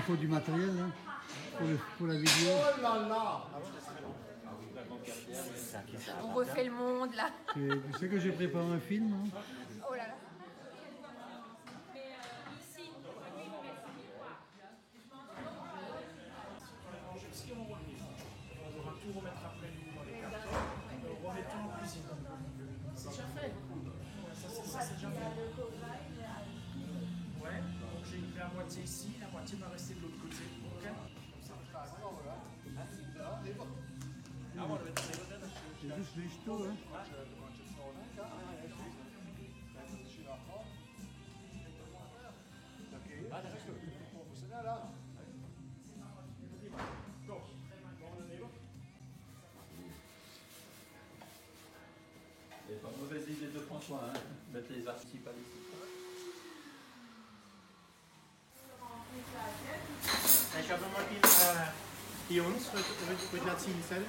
faut du matériel hein, pour la vidéo. Oh là là. On refait le monde là. Tu sais que j'ai préparé un film hein. Oh là là. On va tout remettre après nous dans les cartons. On remet tout en cuisine. C'est déjà fait. Ça c'est déjà fait. Ouais, donc j'ai mis la moitié ici, la moitié va rester de l'autre côté. Ok. C'est juste les jetos hein. Il n'est pas mauvaise idée de François, hein, mettre les articles ici. Ich habe nochmal die Jungs, wird la Zielfell.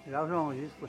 L'argent enregistre.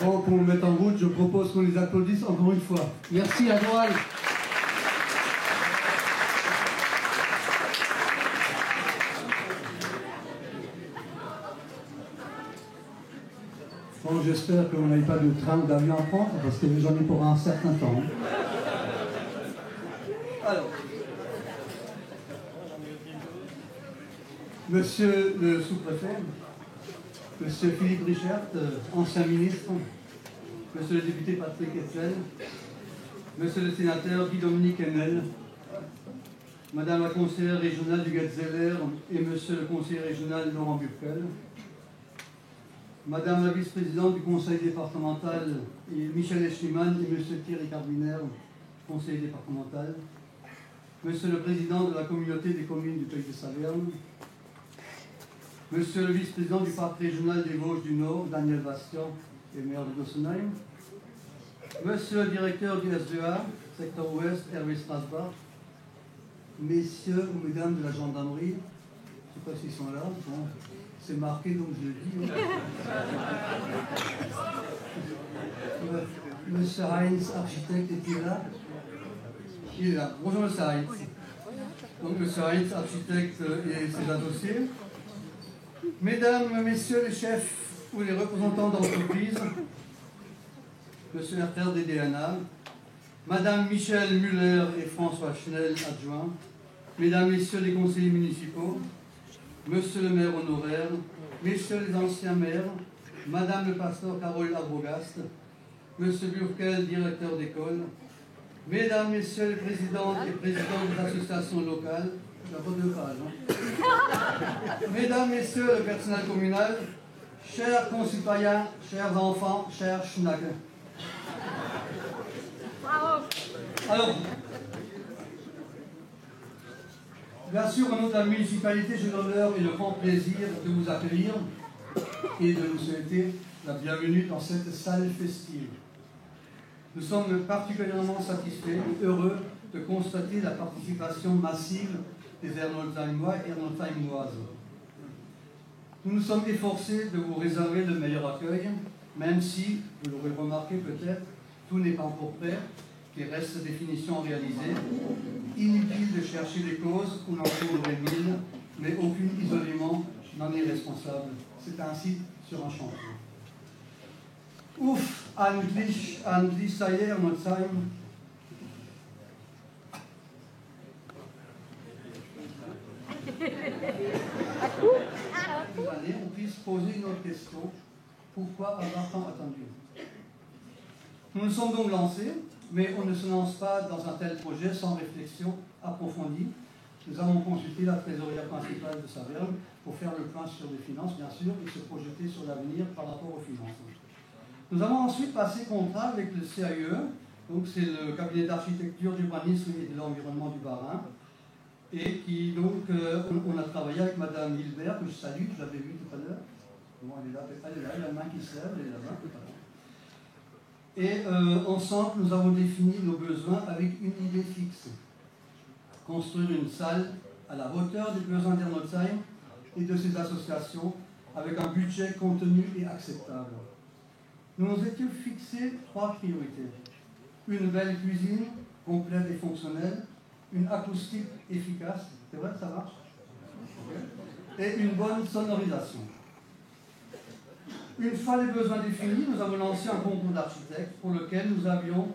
Bon, pour me mettre en route, je propose qu'on les applaudisse encore une fois. Merci à Noël. Bon, j'espère qu'on n'aille pas de train ou d'avion à prendre, parce que j'en ai pour un certain temps. Alors, Monsieur le sous-préfet, Monsieur Philippe Richard, ancien ministre, Monsieur le député Patrick Hetzel, Monsieur le sénateur Guy-Dominique Henel, Madame la conseillère régionale du Gaz-Zeller et Monsieur le conseiller régional Laurent Burkel, Madame la vice-présidente du conseil départemental Michel Eschliman et Monsieur Thierry Carbiner, conseiller départemental, Monsieur le président de la communauté des communes du Pays de Saverne, Monsieur le vice-président du parc régional des Vosges du Nord, Daniel Bastian, et maire de Dossenheim. Monsieur le directeur du SEA, secteur ouest, Hervé Strasbach. Messieurs ou mesdames de la gendarmerie, je ne sais pas s'ils sont là, bon, c'est marqué donc je le dis. Monsieur Heinz, architecte, est-il là? Il est là. Bonjour Monsieur Heinz. Donc Monsieur Heinz, architecte et ses associés. Mesdames, Messieurs les chefs ou les représentants d'entreprise, Monsieur Herter des DNA, Madame Michel Muller et François Schnell, adjoints, Mesdames, Messieurs les conseillers municipaux, Monsieur le maire honoraire, Messieurs les anciens maires, Madame le pasteur Carole Arbogast, Monsieur Burkel, directeur d'école, Mesdames, Messieurs les présidents et présidents des associations locales, Mesdames, Messieurs le personnel communal, chers concitoyens, chers enfants, chers schnacken. Alors, bien sûr, au nom de la municipalité, j'ai l'honneur et le grand plaisir de vous accueillir et de vous souhaiter la bienvenue dans cette salle festive. Nous sommes particulièrement satisfaits et heureux de constater la participation massive des Ernoltheimois et Ernoltheimoises. Nous nous sommes efforcés de vous réserver le meilleur accueil, même si, vous l'aurez remarqué peut-être, tout n'est pas encore prêt, qu'il reste des finitions à réaliser. Inutile de chercher les causes, on en trouverait mille, mais aucun isolement n'en est responsable. C'est un site sur un chantier. Ouf, endlich, ça y est, Ernoltheim. On puisse poser une autre question. Pourquoi avoir tant attendu? Nous nous sommes donc lancés, mais on ne se lance pas dans un tel projet sans réflexion approfondie. Nous avons consulté la trésorière principale de Saverne pour faire le point sur les finances, bien sûr, et se projeter sur l'avenir par rapport aux finances. Nous avons ensuite passé contrat avec le CAE, donc c'est le cabinet d'architecture, d'urbanisme et de l'environnement du Bas-Rhin, et qui donc, on a travaillé avec Madame Hilbert, que je salue, je l'avais vue tout à l'heure. Bon, elle est là, elle a la main qui se lève, elle est là-bas. Et ensemble, nous avons défini nos besoins avec une idée fixe. Construire une salle à la hauteur des besoins d'Ernoltheim et de ses associations, avec un budget contenu et acceptable. Nous nous étions fixés 3 priorités. Une belle cuisine, complète et fonctionnelle, une acoustique efficace, c'est vrai que ça marche, et une bonne sonorisation. Une fois les besoins définis, nous avons lancé un concours d'architectes pour lequel nous avions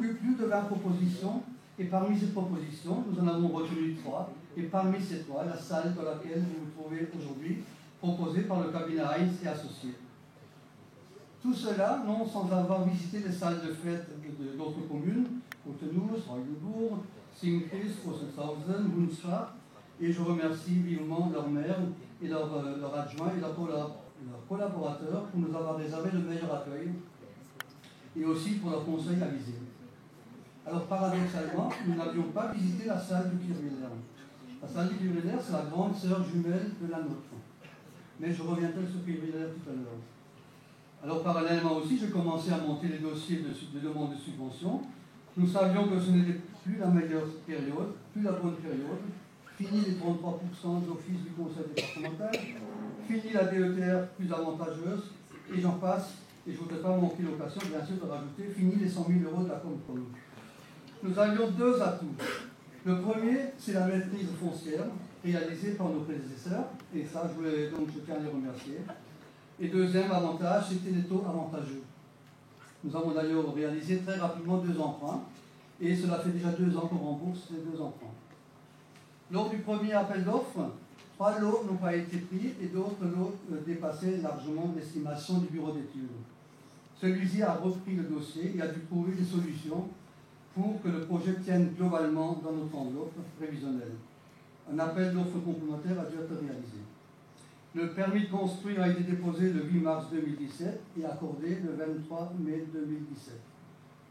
eu plus de 20 propositions, et parmi ces propositions, nous en avons retenu 3, et parmi ces 3, la salle dans laquelle vous vous trouvez aujourd'hui, proposée par le cabinet Heinz et associés. Tout cela, non sans avoir visité les salles de fête d'autres communes, Cotenous, Reuilbourg, Singkris, Ossenshausen, Hunsfach, et je remercie vivement leur maire et leur adjoint et leurs collaborateurs pour nous avoir réservé le meilleur accueil et aussi pour leurs conseils avisés. Alors paradoxalement, nous n'avions pas visité la salle du Kirchwiller. La salle du Kirchwiller, c'est la grande sœur jumelle de la nôtre. Mais je reviendrai sur Kirchwiller tout à l'heure. Alors parallèlement aussi, j'ai commencé à monter les dossiers de demande de subvention. Nous savions que ce n'était plus la meilleure période, plus la bonne période. Fini les 33% d'office du conseil départemental, fini la DETR plus avantageuse, et j'en passe, et je ne voudrais pas manquer l'occasion, bien sûr, de rajouter, fini les 100 000 € de la Comcom. Nous avions 2 atouts. Le premier, c'est la maîtrise foncière, réalisée par nos prédécesseurs, et ça, je tiens à les remercier. Et deuxième avantage, c'était les taux avantageux. Nous avons d'ailleurs réalisé très rapidement 2 emprunts, et cela fait déjà 2 ans qu'on rembourse les 2 emprunts. Lors du premier appel d'offres, 3 lots n'ont pas été pris et d'autres lots dépassaient largement l'estimation du bureau d'études. Celui-ci a repris le dossier et a dû trouver des solutions pour que le projet tienne globalement dans notre enveloppe prévisionnelle. Un appel d'offres complémentaire a dû être réalisé. Le permis de construire a été déposé le 8 mars 2017 et accordé le 23 mai 2017.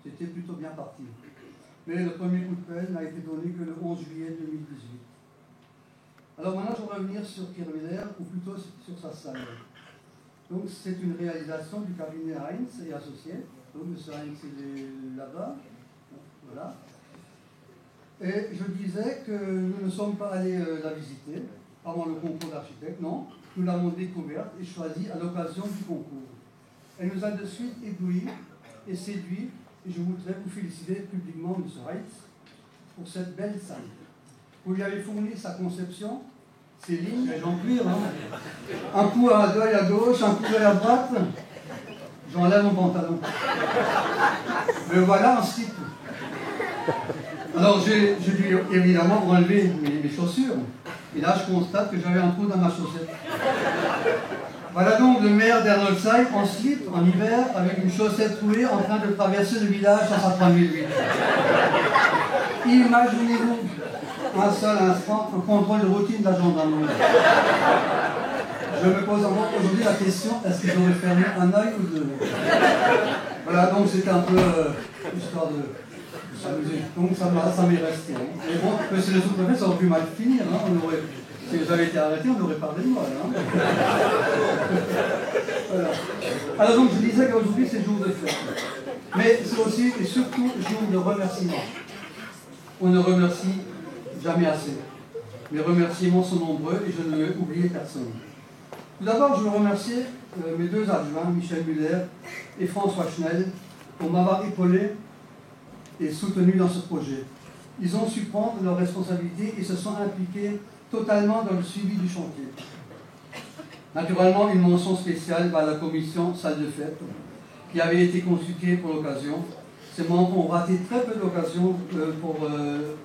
C'était plutôt bien parti. Mais le premier coup de pelle n'a été donné que le 11 juillet 2018. Alors maintenant, je vais revenir sur Kirchwiller, ou plutôt sur sa salle. Donc c'est une réalisation du cabinet Heinz et associés. Donc M. Heinz il est là-bas. Voilà. Et je disais que nous ne sommes pas allés la visiter avant le concours d'architecte, non. Nous l'avons découverte et choisie à l'occasion du concours. Elle nous a de suite ébloui et séduit, et je voudrais vous féliciter publiquement, M. Heinz, pour cette belle salle. Vous lui avez fourni sa conception, ses lignes, et j'en cuir, hein. Un coup à l'œil à gauche, un coup à la droite, j'enlève mon pantalon. Me voilà en slip. Alors j'ai dû évidemment enlever mes chaussures, et là je constate que j'avais un trou dans ma chaussette. Voilà donc le maire d'Arnoldsheim en slip, en hiver, avec une chaussette trouée, en train de traverser le village à sa 3008. Imaginez-vous un seul instant un contrôle de routine de la gendarmerie. Je me pose encore aujourd'hui la question, est-ce que j'aurais fermé un œil ou deux? Voilà, donc c'était un peu histoire de s'amuser. Donc ça m'est resté. Hein. Mais bon, monsieur le sous-préfet, ça aurait pu mal finir. Hein. Si j'avais été arrêté, on aurait parlé de moi. Hein. Voilà. Alors donc je disais qu'aujourd'hui c'est jour de fête. Mais c'est aussi et surtout jour de remerciement. On ne remercie jamais assez. Mes remerciements sont nombreux et je ne vais oublier personne. Tout d'abord, je veux remercier mes deux adjoints, Michel Muller et François Schnell, pour m'avoir épaulé et soutenu dans ce projet. Ils ont su prendre leurs responsabilités et se sont impliqués totalement dans le suivi du chantier. Naturellement, une mention spéciale va à la commission salle de fête, qui avait été consultée pour l'occasion. Ces membres ont raté très peu d'occasions pour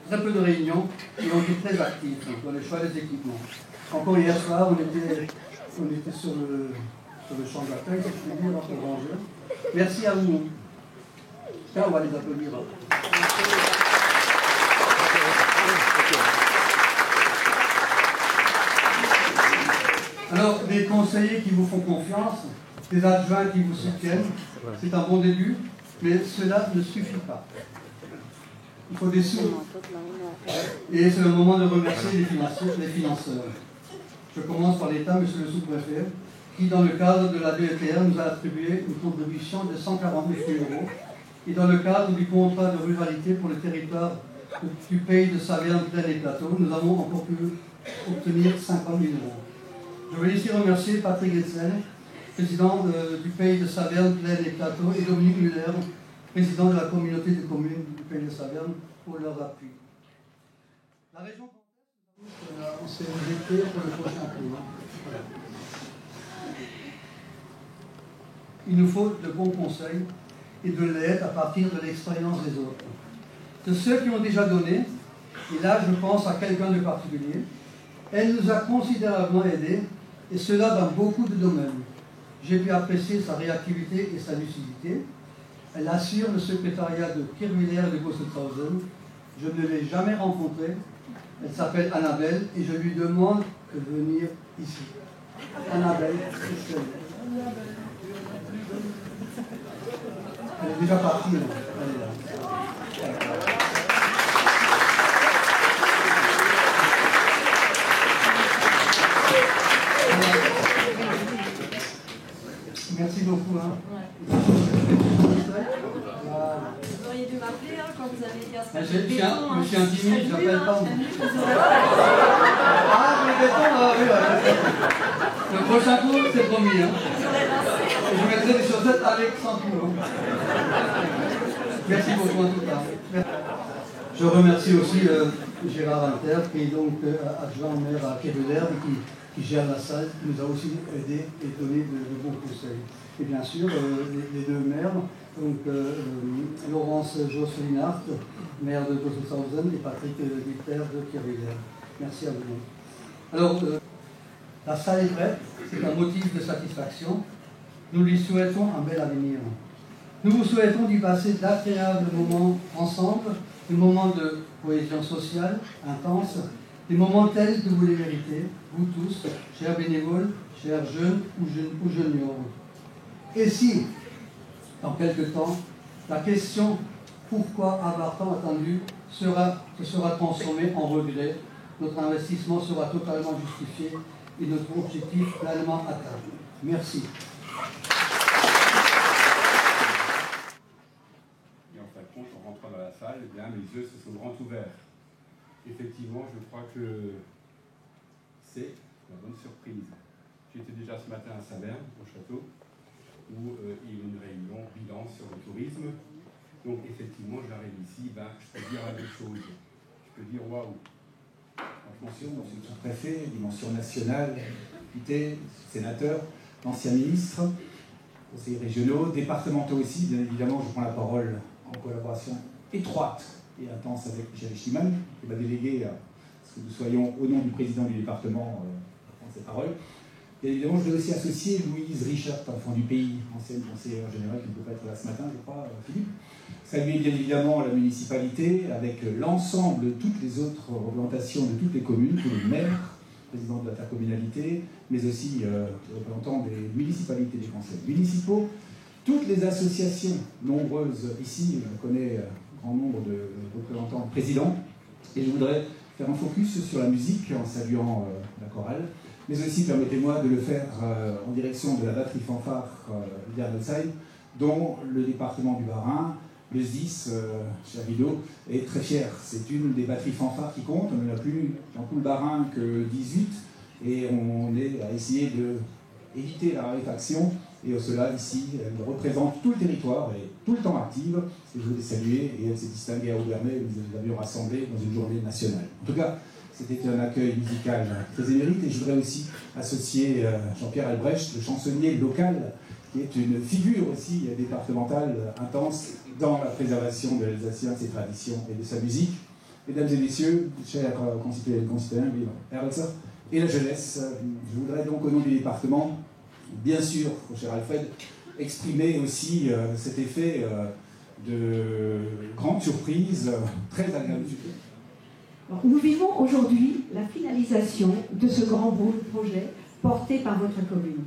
très peu de réunions et ont été très actifs dans le choix des équipements. Encore hier soir, on était sur le champ d'accueil, si je puis dire, pour ranger. Merci à vous. Tiens, on va les applaudir. Alors, des conseillers qui vous font confiance, des adjoints qui vous soutiennent, c'est un bon début, mais cela ne suffit pas. Il faut des sous. Et c'est le moment de remercier les financeurs. Je commence par l'État, monsieur le sous-préfet, qui, dans le cadre de la DETR, nous a attribué une contribution de 149 000 €. Et dans le cadre du contrat de ruralité pour le territoire du pays de Saverne, Plaine et Plateau, nous avons encore pu obtenir 50 000 €. Je veux ici remercier Patrick Hetzel, président du pays de Saverne, Plaine et Plateau, et Dominique Muller, président de la communauté de communes du pays de Saverne, pour leur appui. La région on s'est injecté pour le prochain tour. Voilà. Il nous faut de bons conseils et de l'aide à partir de l'expérience des autres. De ceux qui ont déjà donné, et là je pense à quelqu'un de particulier, elle nous a considérablement aidés, et cela dans beaucoup de domaines. J'ai pu apprécier sa réactivité et sa lucidité. Elle assure le secrétariat de Kirchwiller et de Gosselshausen. Je ne l'ai jamais rencontrée. Elle s'appelle Annabelle et je lui demande de venir ici. Annabelle, c'est elle. Elle est déjà partie. Elle est là. Merci beaucoup. Hein. Ouais. Vous auriez dû m'appeler hein, quand vous avez dit à ce que je suis intimide, je n'appelle pas. Ah, le béton, oui. Le prochain tour, c'est promis. Hein. Et je mettrai des chaussettes avec 100 tours. Merci beaucoup en tout cas. Je remercie aussi Gérard Alter, qui est donc adjoint au maire à Kirchwiller et qui gère la salle, qui nous a aussi aidé et donné de bons conseils. Et bien sûr, les deux maires, donc Laurence Josselinart, maire de Gosselshausen, et Patrick Ditter de Kirchwiller. Merci à vous. Alors, la salle est prête, c'est un motif de satisfaction. Nous lui souhaitons un bel avenir. Nous vous souhaitons d'y passer d'agréables moments ensemble, des moments de cohésion sociale intense, des moments tels que vous les méritez, vous tous, chers bénévoles, chers jeunes ou juniors. Et si, dans quelque temps, la question « Pourquoi avoir tant attendu » se sera transformée en regret, notre investissement sera totalement justifié et notre objectif pleinement atteint. Merci. Et en fin de compte, en rentrant dans la salle, eh bien, mes yeux se sont grands ouverts. Effectivement, je crois que c'est une bonne surprise. J'étais déjà ce matin à Saverne, au château, où il y a une réunion bilan sur le tourisme. Donc effectivement, j'arrive ici, je peux dire la même chose. Je peux dire waouh. Mention, monsieur le sous-préfet, dimension nationale, député, sénateur, ancien ministre, conseillers régionaux, départementaux aussi, bien évidemment, je prends la parole en collaboration étroite et intense avec Michel Echiman, qui m'a délégué à ce que nous soyons, au nom du président du département, prendre cette parole. Bien évidemment, je vais aussi associer Louise Richard, enfant du pays, ancienne conseillère générale, qui ne peut pas être là ce matin, je crois, Philippe. Saluer bien évidemment la municipalité, avec l'ensemble de toutes les autres représentations de toutes les communes, tous les maires, présidents de l'intercommunalité, mais aussi les représentants des municipalités, des conseils municipaux, toutes les associations nombreuses ici, on connaît un grand nombre de représentants présidents, et je voudrais faire un focus sur la musique en saluant la chorale, mais aussi permettez-moi de le faire en direction de la batterie fanfare d'Hermelsheim, dont le département du Bas-Rhin, le SDIS, cher Guido, est très fier. C'est une des batteries fanfares qui compte. On n'en a plus dans tout le Bas-Rhin que 18, et on est à essayer d'éviter la raréfaction. Et cela, ici, elle représente tout le territoire, elle est tout le temps active. Et je voulais saluer, et elle s'est distinguée à Aubernais, où nous avions rassemblé dans une journée nationale. En tout cas, c'était un accueil musical très émérite, et je voudrais aussi associer Jean-Pierre Albrecht, le chansonnier local, qui est une figure aussi départementale intense dans la préservation de l'Alsacien, de ses traditions et de sa musique. Mesdames et messieurs, chers concitoyens et concitoyens, et la jeunesse, je voudrais donc au nom du département, bien sûr, cher Alfred, exprimer aussi cet effet de grande surprise, très agréable. Nous vivons aujourd'hui la finalisation de ce grand projet porté par votre commune.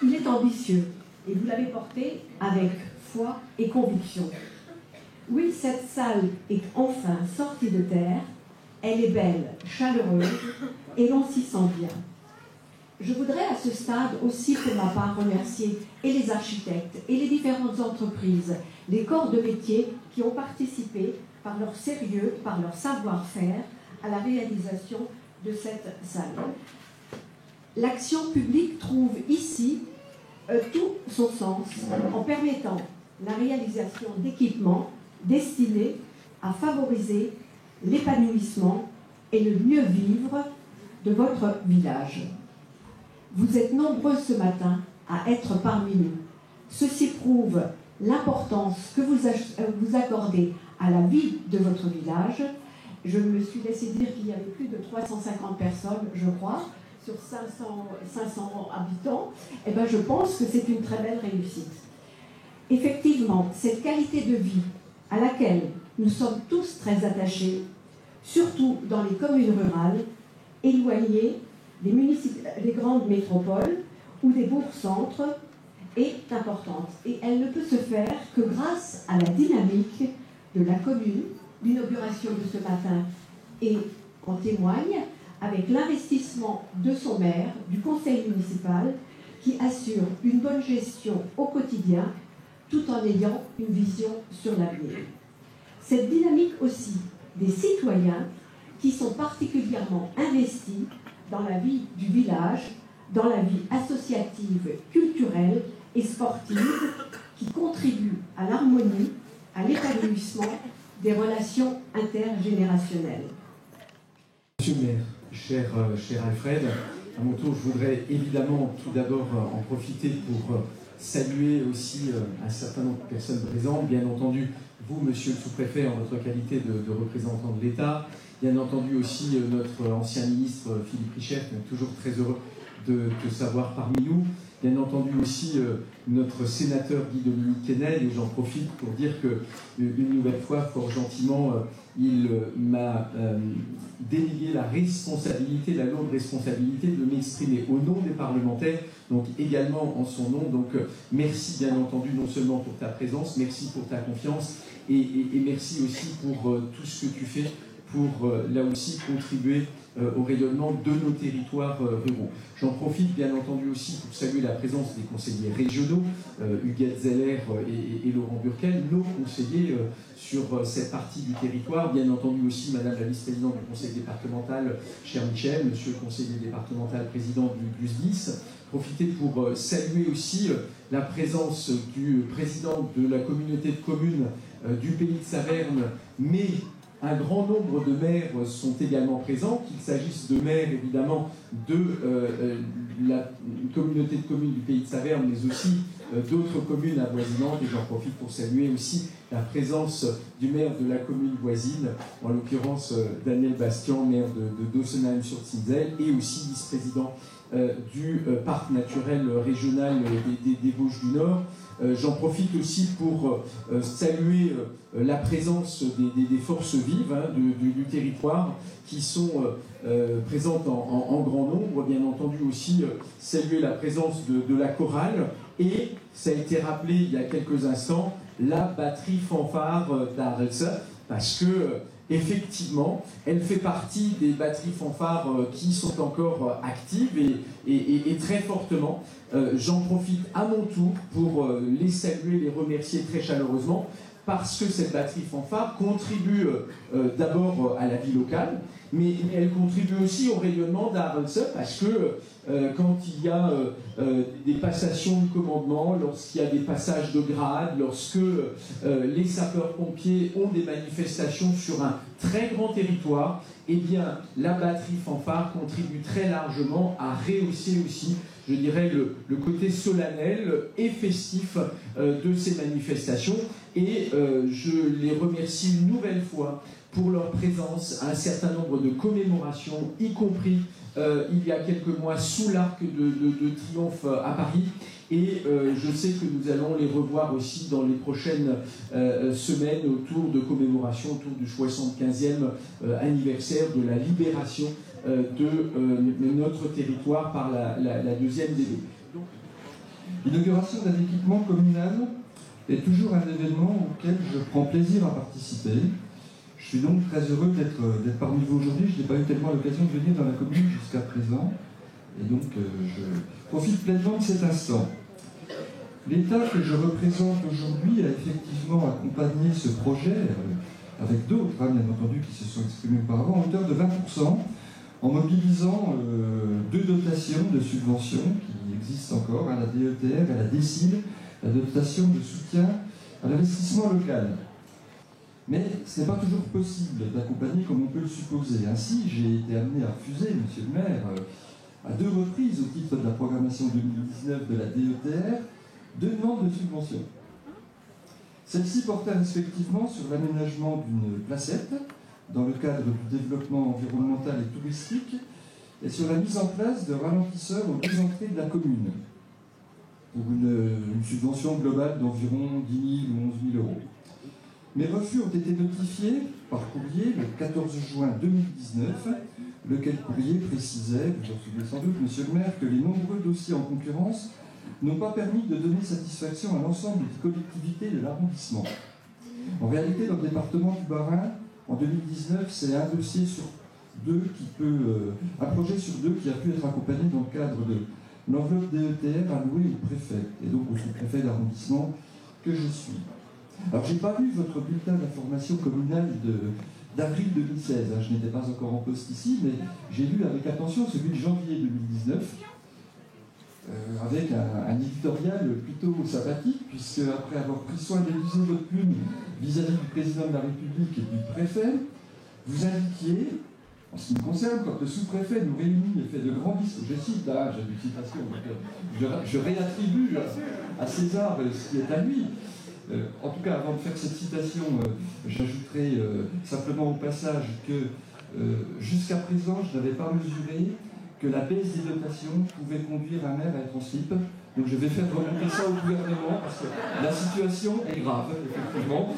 Il est ambitieux et vous l'avez porté avec foi et conviction. Oui, cette salle est enfin sortie de terre, elle est belle, chaleureuse et l'on s'y sent bien. Je voudrais à ce stade aussi pour ma part remercier et les architectes et les différentes entreprises, les corps de métier qui ont participé par leur sérieux, par leur savoir-faire à la réalisation de cette salle. L'action publique trouve ici tout son sens en permettant la réalisation d'équipements destinés à favoriser l'épanouissement et le mieux vivre de votre village. Vous êtes nombreux ce matin à être parmi nous. Ceci prouve l'importance que vous accordez à la vie de votre village. Je me suis laissé dire qu'il y avait plus de 350 personnes, je crois, sur 500 habitants. Eh bien, je pense que c'est une très belle réussite. Effectivement, cette qualité de vie à laquelle nous sommes tous très attachés, surtout dans les communes rurales, éloignées des grandes métropoles ou des bourgs-centres, est importante. Et elle ne peut se faire que grâce à la dynamique de la commune. L'inauguration de ce matin et en témoigne, avec l'investissement de son maire, du conseil municipal, qui assure une bonne gestion au quotidien, tout en ayant une vision sur l'avenir. Cette dynamique aussi des citoyens qui sont particulièrement investis dans la vie du village, dans la vie associative, culturelle et sportive, qui contribuent à l'harmonie, à l'épanouissement des relations intergénérationnelles. Monsieur le maire, cher Alfred, à mon tour, je voudrais évidemment tout d'abord en profiter pour saluer aussi un certain nombre de personnes présentes, bien entendu vous, monsieur le sous-préfet, en votre qualité de représentant de l'État, bien entendu aussi notre ancien ministre Philippe Richert, toujours très heureux de te savoir parmi nous, bien entendu aussi notre sénateur Guy-Dominique Kennel, et j'en profite pour dire que une nouvelle fois, fort gentiment, il m'a délégué la responsabilité, la lourde responsabilité de m'exprimer au nom des parlementaires, donc également en son nom. Donc merci bien entendu non seulement pour ta présence, merci pour ta confiance et merci aussi pour tout ce que tu fais pour là aussi contribuer au rayonnement de nos territoires ruraux. J'en profite bien entendu aussi pour saluer la présence des conseillers régionaux, Huguette Zeller et Laurent Burkel, nos conseillers sur cette partie du territoire, bien entendu aussi Madame la vice-présidente du conseil départemental, cher Michel, Monsieur le conseiller départemental président du SDIS. Profiter pour saluer aussi la présence du président de la communauté de communes du Pays de Saverne, mais un grand nombre de maires sont également présents, qu'il s'agisse de maires évidemment de la communauté de communes du Pays de Saverne, mais aussi d'autres communes avoisinantes. Et j'en profite pour saluer aussi la présence du maire de la commune voisine, en l'occurrence Daniel Bastian, maire de Dossenheim-sur-Zinzelle, et aussi vice-président du parc naturel régional des Vosges du Nord. J'en profite aussi pour saluer la présence des forces vives du territoire qui sont présentes en grand nombre. Bien entendu aussi saluer la présence de la chorale et, ça a été rappelé il y a quelques instants, la batterie fanfare d'Arles, parce que effectivement, elle fait partie des batteries fanfares qui sont encore actives et très fortement. J'en profite à mon tour pour les saluer, les remercier très chaleureusement, parce que cette batterie fanfare contribue d'abord à la vie locale, mais elle contribue aussi au rayonnement d'Arles, parce que quand il y a des passations de commandement, lorsqu'il y a des passages de grade, lorsque les sapeurs-pompiers ont des manifestations sur un très grand territoire, eh bien, la batterie fanfare contribue très largement à rehausser aussi, je dirais, le côté solennel et festif de ces manifestations. Et je les remercie une nouvelle fois pour leur présence à un certain nombre de commémorations, y compris il y a quelques mois sous l'Arc de Triomphe à Paris. Et je sais que nous allons les revoir aussi dans les prochaines semaines autour de commémorations, autour du 75e anniversaire de la libération de notre territoire par la deuxième DV. L'inauguration d'un équipement communal est toujours un événement auquel je prends plaisir à participer. Je suis donc très heureux d'être parmi vous aujourd'hui. Je n'ai pas eu tellement l'occasion de venir dans la commune jusqu'à présent. Et donc, je profite pleinement de cet instant. L'État que je représente aujourd'hui a effectivement accompagné ce projet, avec d'autres, bien entendu, qui se sont exprimés auparavant, à hauteur de 20%, en mobilisant deux dotations de subventions qui existent encore, à la DETR et à la DECID, la dotation de soutien à l'investissement local. Mais ce n'est pas toujours possible d'accompagner comme on peut le supposer. Ainsi, j'ai été amené à refuser, monsieur le maire, à 2 reprises au titre de la programmation 2019 de la DETR, 2 demandes de subventions. Celles-ci portaient respectivement sur l'aménagement d'une placette dans le cadre du développement environnemental et touristique et sur la mise en place de ralentisseurs aux 2 entrées de la commune pour une subvention globale d'environ 10 000 ou 11 000 euros. Mes refus ont été notifiés par courrier le 14 juin 2019, lequel courrier précisait, vous en souvenez sans doute, monsieur le maire, que les nombreux dossiers en concurrence n'ont pas permis de donner satisfaction à l'ensemble des collectivités de l'arrondissement. En réalité, dans le département du Bas-Rhin, en 2019, c'est un dossier sur 2 un projet sur 2 qui a pu être accompagné dans le cadre de l'enveloppe DETR allouée au préfet, et donc au sous-préfet d'arrondissement que je suis. Alors, je n'ai pas lu votre bulletin d'information communale d'avril 2016, je n'étais pas encore en poste ici, mais j'ai lu avec attention celui de janvier 2019, avec un éditorial plutôt sympathique, puisque après avoir pris soin d'éluser votre plume vis-à-vis du président de la République et du préfet, vous indiquiez, en ce qui me concerne, quand le sous-préfet nous réunit et fait de grands discours, je cite, j'ai une citation, je réattribue à César ce qui est à lui. En tout cas, avant de faire cette citation, j'ajouterai simplement au passage que jusqu'à présent, je n'avais pas mesuré que la baisse des dotations pouvait conduire un maire à être en slip. Donc je vais faire remonter ça au gouvernement parce que la situation est grave, effectivement.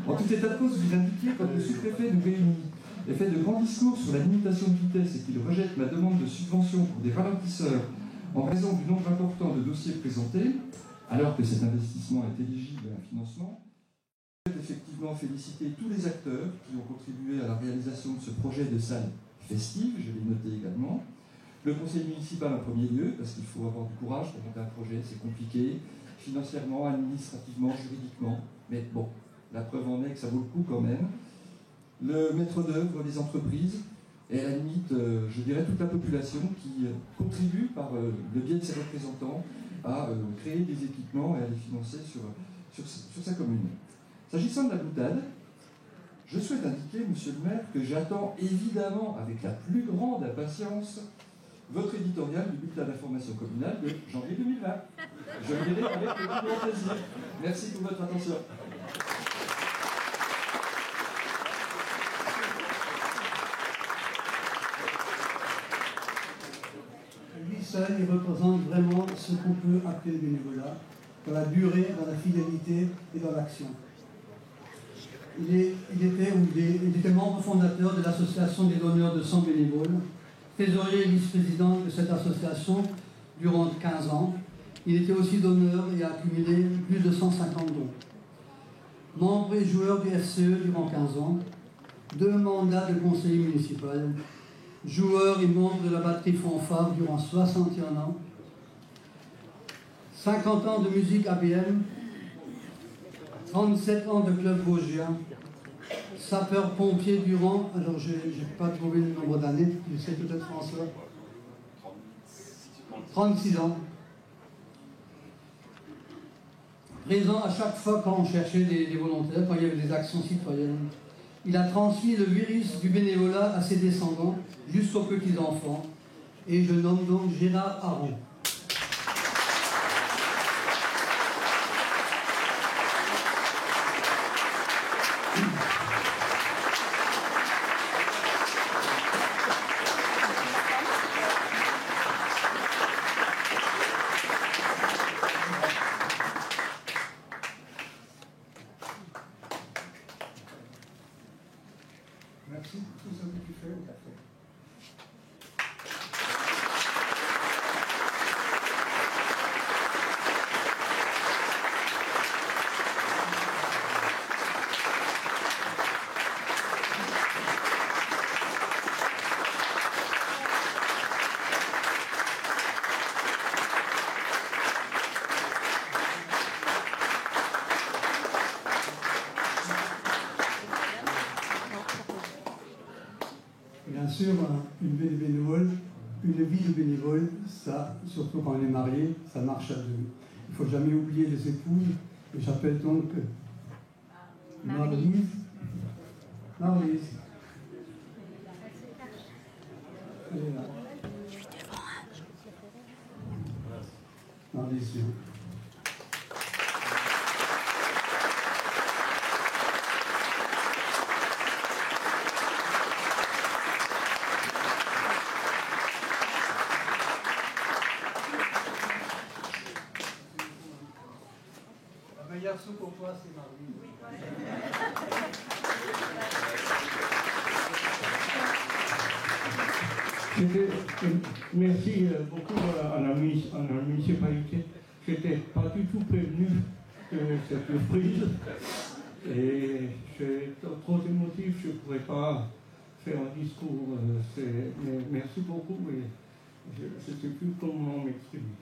En tout état de cause, vous indiquiez, quand le sous-préfet nous réunit et fait de grands discours sur la limitation de vitesse et qu'il rejette ma demande de subvention pour des ralentisseurs en raison du nombre important de dossiers présentés, alors que cet investissement est éligible à un financement, effectivement féliciter tous les acteurs qui ont contribué à la réalisation de ce projet de salle festive, je l'ai noté également. Le conseil municipal en premier lieu, parce qu'il faut avoir du courage pour monter un projet, c'est compliqué, financièrement, administrativement, juridiquement, mais bon, la preuve en est que ça vaut le coup quand même. Le maître d'œuvre, les entreprises, et à la limite, je dirais toute la population qui contribue par le biais de ses représentants à créer des équipements et à les financer sur sa commune. S'agissant de la boutade, je souhaite indiquer, monsieur le maire, que j'attends évidemment avec la plus grande impatience votre éditorial du bulletin d'information communale de janvier 2020. Je le lirai avec le plus grand plaisir. Merci pour votre attention. Lui seul, il représente vraiment ce qu'on peut appeler le bénévolat, dans la durée, dans la fidélité et dans l'action. Il était membre fondateur de l'association des donneurs de sang bénévoles, trésorier et vice-président de cette association durant 15 ans. Il était aussi donneur et a accumulé plus de 150 dons. Membre et joueur du FCE durant 15 ans, 2 mandats de conseiller municipal, joueur et membre de la batterie fanfare durant 61 ans, 50 ans de musique ABM, 37 ans de club vosgien, sapeur-pompier durant, alors je n'ai pas trouvé le nombre d'années, je sais peut-être François, 36 ans. Présent à chaque fois quand on cherchait des volontaires, quand il y avait des actions citoyennes. Il a transmis le virus du bénévolat à ses descendants, jusqu'aux petits-enfants, et je nomme donc Gérard Aron. Merci pour tout ce que tu fais au café. Bien sûr, une vie de bénévole, ça, surtout quand on est marié, ça marche à deux. Il ne faut jamais oublier les épouses. Et j'appelle donc Marlise. Marlise. Elle est là. Marlise, viens. Le meilleur soupe au pois, c'est Marlise. Merci beaucoup à la municipalité. Je n'étais pas du tout prévenu de cette surprise. Et c'est trop émotif, je ne pourrais pas faire un discours. Mais merci beaucoup et je ne sais plus comment m'exprimer.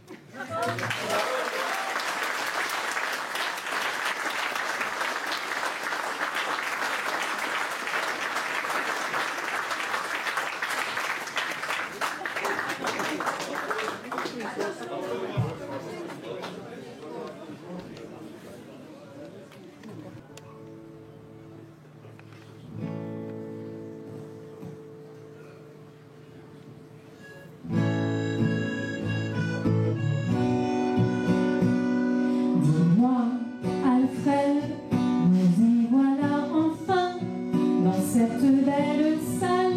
Dis-moi, Alfred, nous y voilà enfin, dans cette belle salle,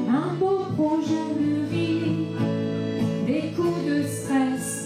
un beau projet mûri, des coups de stress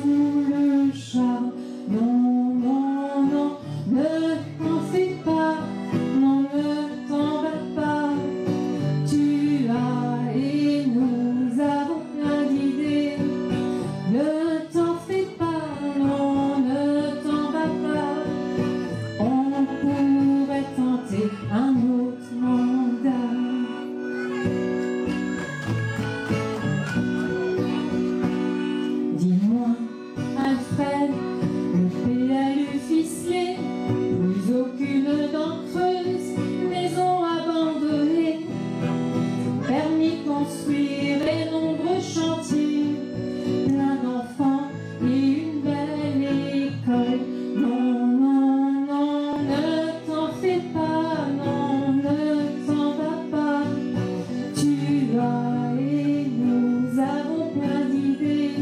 sous le char. Non, non, non, ne t'en fais pas, non, ne t'en vas pas. Tu as et nous avons plein d'idées. Ne t'en fais pas, non, ne t'en vas pas. On pourrait tenter un autre mandat. Dis-moi, Alfred, le PLU ficelé, plus aucune dent creuse, maison abandonnée, permis construire et nombreux chantiers, plein d'enfants et une belle école. Non, non, non, ne t'en fais pas, non, ne t'en vas pas. Tu as et nous avons plein d'idées.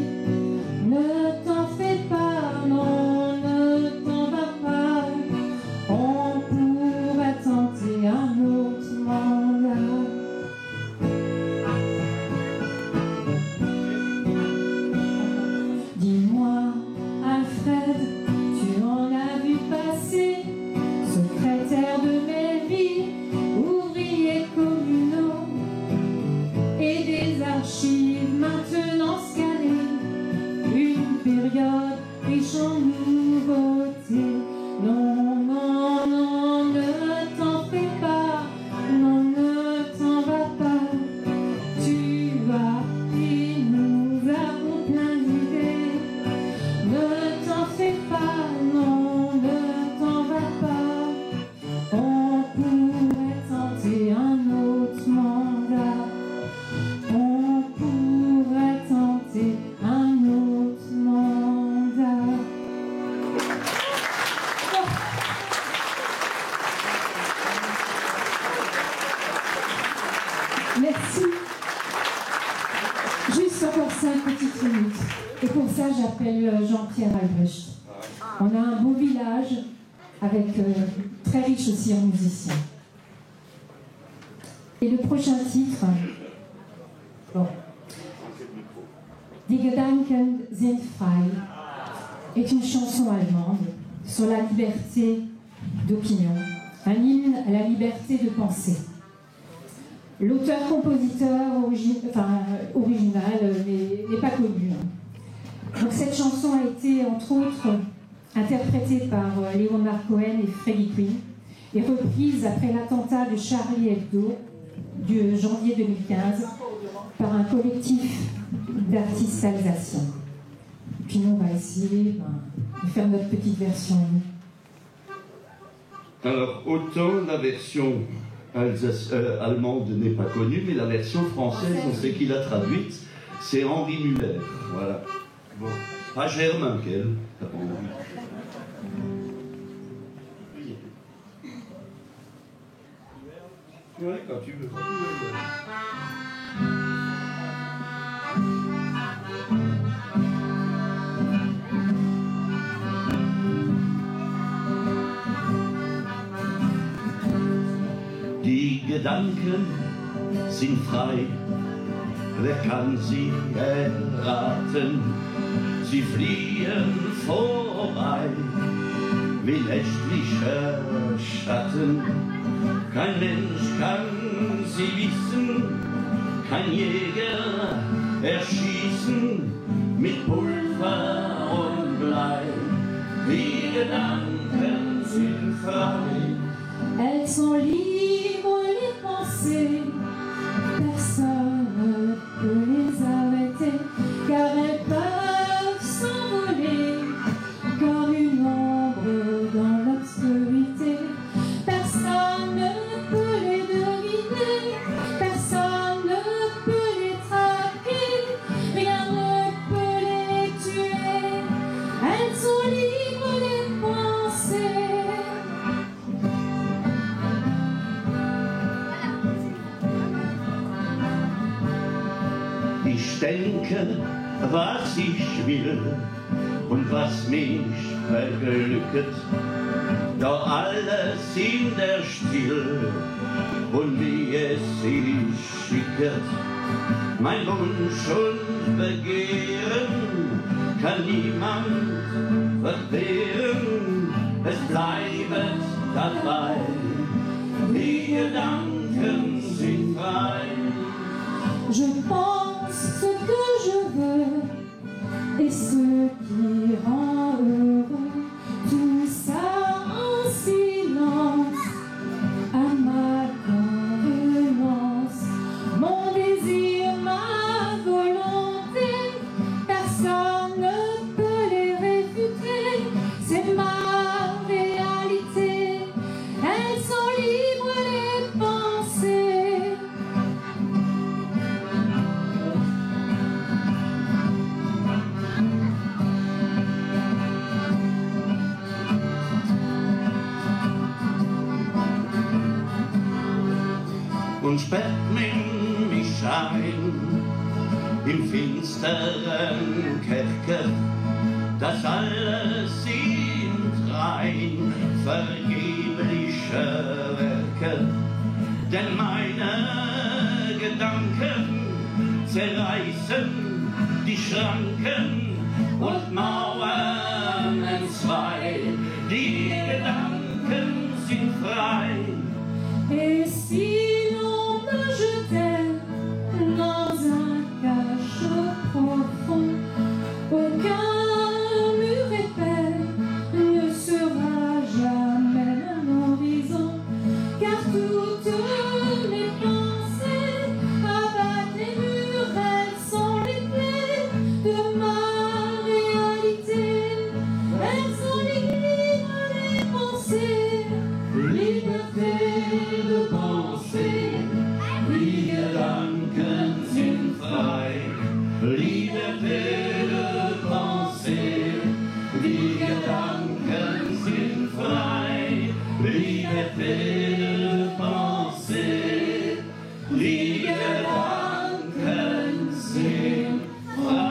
Ne t'en fais pas, non, ne t'en vas pas. On pourrait tenter un autre mandat. Dis-moi, Alfred, tu en as vu passer, secrétaire de mairie, ouvriers communaux, et des archives maintenant scannées. Une période riche en nouveautés. Non, non, non, ne t'en fais pas, non, ne t'en vas pas. Tu vas et nous avons plein d'idées. Ne t'en fais pas, non, ne t'en vas pas. On pourrait tenter un autre mandat. On pourrait tenter un autre mandat. Merci. Juste encore 5 petites minutes. Et pour ça, j'appelle Jean-Pierre Albrecht. On a un beau village avec très riche aussi en musiciens. Et le prochain titre, bon, Die Gedanken sind frei, est une chanson allemande sur la liberté d'opinion, un hymne à la liberté de penser. L'auteur-compositeur original n'est pas connu. Donc cette chanson a été, entre autres, interprétée par Leonard Cohen et Freddie Quinn et reprise après l'attentat de Charlie Hebdo de janvier 2015 par un collectif d'artistes alsaciens. Puis nous, on va essayer de faire notre petite version. Alors, autant la version allemande n'est pas connue, mais la version française, on sait qui l'a traduite, c'est Henri Muller. Voilà. Bon. Pas Germain, quel. Ouais, quand tu veux. Die Gedanken sind frei, wer kann sie erraten? Sie fliehen vorbei, wie nächtlicher Schatten. Kein Mensch kann sie wissen, kein Jäger erschießen mit Pulver und Blei. Die Gedanken sind frei. Elles sont libres les pensées, personne ne peut les arrêter, car elles peuvent s'envoler comme une ombre dans l'obscurité. Personne ne peut les deviner, personne ne peut les traquer, rien ne peut les tuer. Elles sont libres les pensées. Ich denke, was ich will und was mich verglücket, doch alles in der Stille und wie es sich schicket. Mein Wunsch und Begehren kann niemand verwehren, es bleibt dabei, die Gedanken sind frei. Je pense ce que je veux et ce qui rend heureux, tout ça en silence, à ma convenance, mon désir, ma volonté, personne ne peut les réfuter, c'est ma réalité, elles sont libres les pensées. Und sperrt mich ein im finsteren Kerker, das alles sind rein vergebliche Werke, denn meine Gedanken zerreißen die Schranken und Mauern entzwei, die Gedanken sind frei. Et si l'on me jetait dans un cachot profond, aucun mur épais ne sera jamais mon horizon, car toutes mes pensées abattent les murs, elles sont les clés de ma réalité, elles sont les livres des pensées, liberté de penser, Die Gedanken sind frei, Liberté de penser, die Gedanken sind frei, Liberté de penser, die Gedanken sind frei.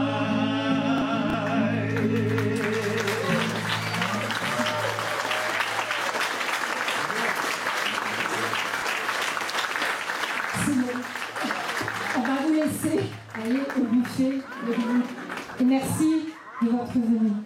On va vous laisser aller au buffet de midi. Et merci de votre venue.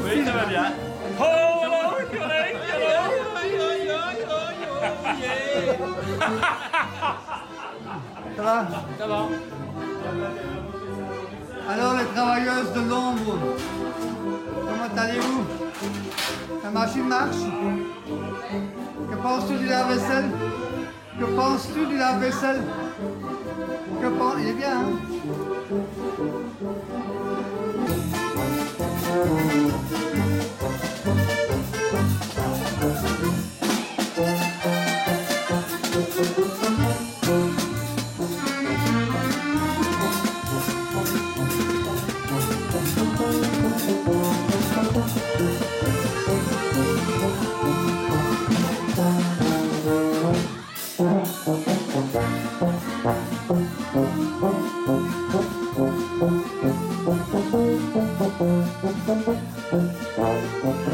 Oui, ça va bien. Ça va? Ça va. Alors les travailleuses de l'ombre, comment allez-vous? La machine marche? Que penses-tu du lave-vaisselle? Que penses-tu du lave-vaisselle? Il est bien, hein? Thank you.